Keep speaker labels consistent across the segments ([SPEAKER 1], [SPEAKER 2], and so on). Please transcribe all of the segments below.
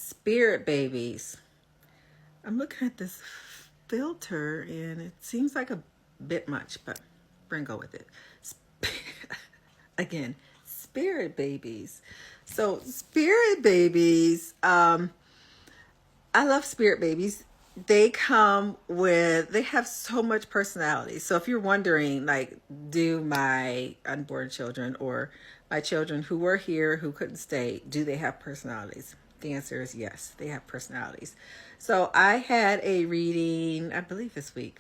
[SPEAKER 1] Spirit babies. I'm looking at this filter and it seems like a bit much, but we're gonna go with it. Again, spirit babies. So spirit babies, I love spirit babies. They have so much personality. So if you're wondering, like, do my unborn children or my children who were here, who couldn't stay, do they have personalities? The answer is yes, they have personalities. So I had a reading, I believe this week,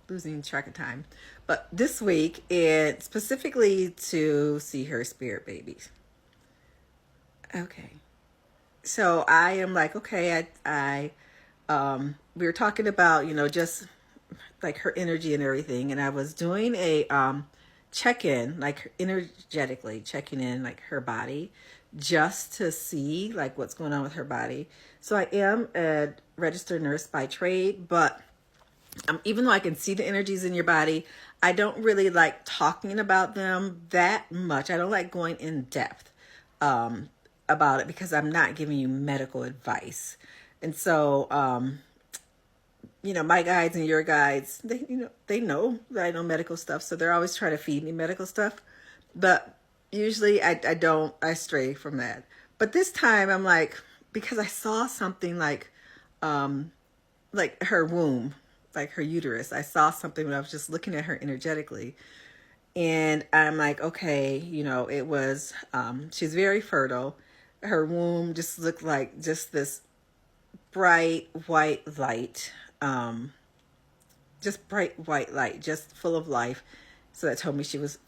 [SPEAKER 1] losing track of time, but this week, and specifically to see her spirit babies. Okay. So I am like, okay, we were talking about, just like her energy and everything. And I was doing a check-in, like energetically checking in like her body just to see like what's going on with her body. So I am a registered nurse by trade, but even though I can see the energies in your body, I don't really like talking about them that much. I don't like going in depth about it because I'm not giving you medical advice. And so, my guides and your guides, they know that I know medical stuff. So they're always trying to feed me medical stuff. But usually I stray from that. But this time I'm like, because I saw something like her womb, like her uterus. I saw something when I was just looking at her energetically. And I'm like, okay, it was, she's very fertile. Her womb just looked like just this bright white light, just bright white light, just full of life. So that told me she was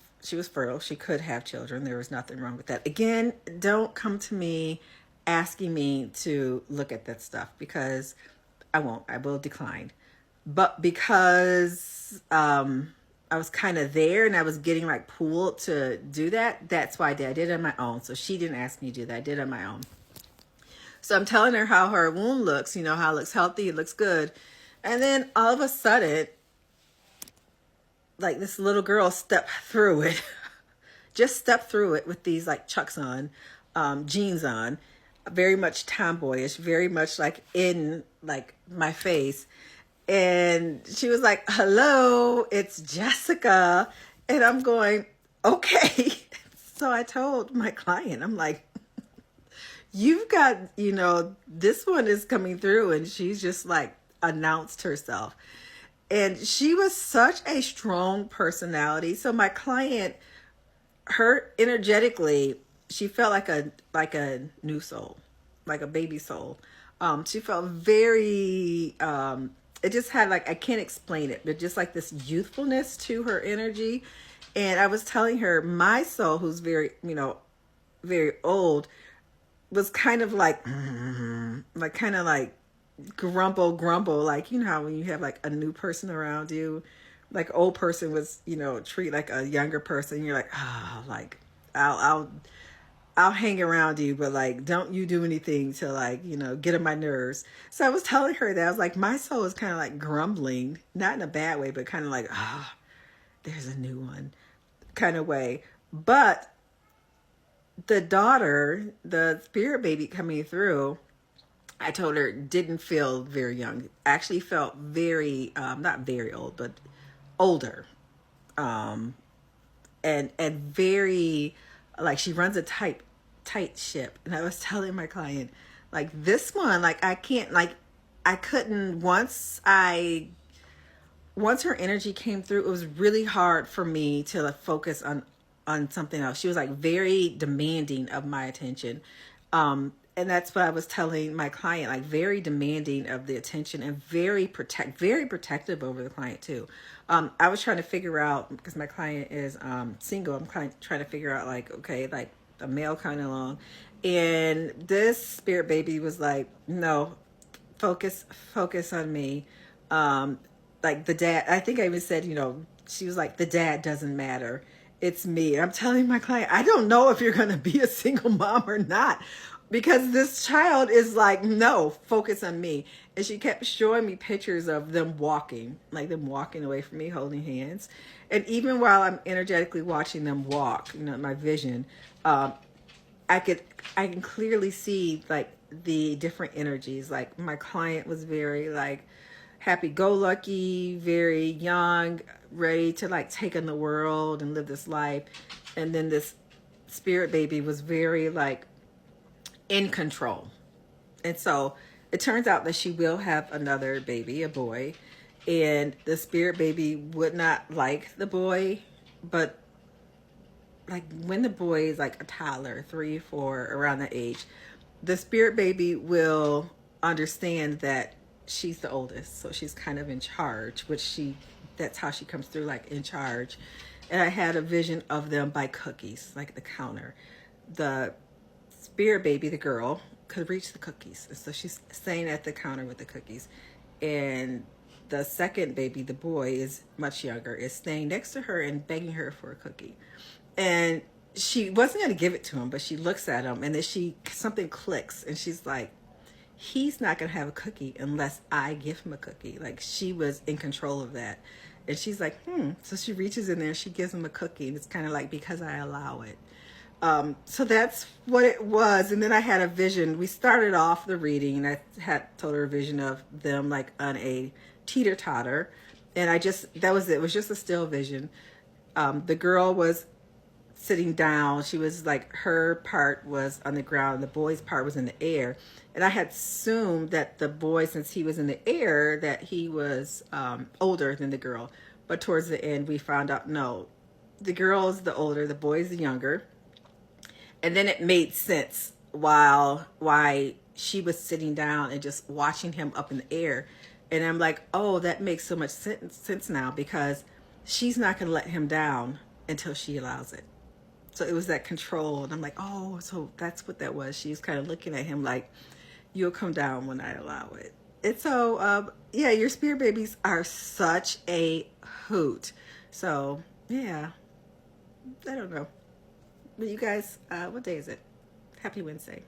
[SPEAKER 1] fertile. She could have children. There was nothing wrong with that. Again, don't come to me asking me to look at that stuff because I won't. I will decline. But because I was kind of there and I was getting like pulled to do that, that's why I did. I did it on my own. So she didn't ask me to do that. I did it on my own. So I'm telling her how her womb looks, how it looks healthy, it looks good. And then all of a sudden, like this little girl stepped through it, just stepped through it with these like Chucks on, jeans on, very much tomboyish, very much like in like my face. And she was like, hello, it's Jessica. And I'm going, okay. So I told my client, I'm like, you've got, this one is coming through. And she's just like announced herself. And she was such a strong personality. So my client, her energetically, she felt like a new soul, like a baby soul. She felt very, it just had like, I can't explain it, but just like this youthfulness to her energy. And I was telling her, my soul, who's very, very old, was kind of like grumble, like, how when you have like a new person around you, like old person was, treat like a younger person. You're like, like I'll hang around you, but like, don't you do anything to like, get on my nerves. So I was telling her that I was like, my soul is kind of like grumbling, not in a bad way, but kind of like, there's a new one kind of way. But the daughter, the spirit baby coming through, I told her didn't feel very young. Actually felt very, not very old, but older. And very, like she runs a tight ship. And I was telling my client, like this one, like I can't, like I couldn't, once her energy came through, it was really hard for me to like, focus on something else. She was like very demanding of my attention. And that's what I was telling my client, like very demanding of the attention and very protective over the client too. I was trying to figure out, because my client is single, I'm trying to figure out like, okay, like a male kind of along. And this spirit baby was like, no, focus on me. Like the dad, I think I even said, she was like, the dad doesn't matter. It's me. I'm telling my client, I don't know if you're going to be a single mom or not, because this child is like, no, focus on me. And she kept showing me pictures of them walking away from me, holding hands. And even while I'm energetically watching them walk, my vision, I can clearly see like the different energies. Like my client was very like happy go lucky, very young, ready to like take on the world and live this life. And then this spirit baby was very like in control. And so it turns out that she will have another baby, a boy. And the spirit baby would not like the boy, but like when the boy is like a toddler, 3, 4, around that age, the spirit baby will understand that she's the oldest, so she's kind of in charge, which that's how she comes through, like in charge. And I had a vision of them by cookies, like the counter. The spirit baby, the girl, could reach the cookies, and so she's staying at the counter with the cookies. And the second baby, the boy, is much younger, is staying next to her and begging her for a cookie. And she wasn't going to give it to him, but she looks at him, and then something clicks, and she's like, he's not going to have a cookie unless I give him a cookie. Like she was in control of that. And she's like, So she reaches in there and she gives him a cookie. And it's kind of like, because I allow it. So that's what it was. And then I had a vision. We started off the reading, and I had told her a vision of them like on a teeter-totter. And that was it. It was just a still vision. The girl was sitting down. She was like, her part was on the ground, the boy's part was in the air. And I had assumed that the boy, since he was in the air, that he was older than the girl. But towards the end, we found out, no, the girl is the older, the boy is the younger. And then it made sense why she was sitting down and just watching him up in the air. And I'm like, oh, that makes so much sense now, because she's not going to let him down until she allows it. So it was that control. And I'm like, oh, so that's what that was. She's kind of looking at him like, you'll come down when I allow it. And so, yeah, your spirit babies are such a hoot. So, yeah, I don't know. But you guys, what day is it? Happy Wednesday.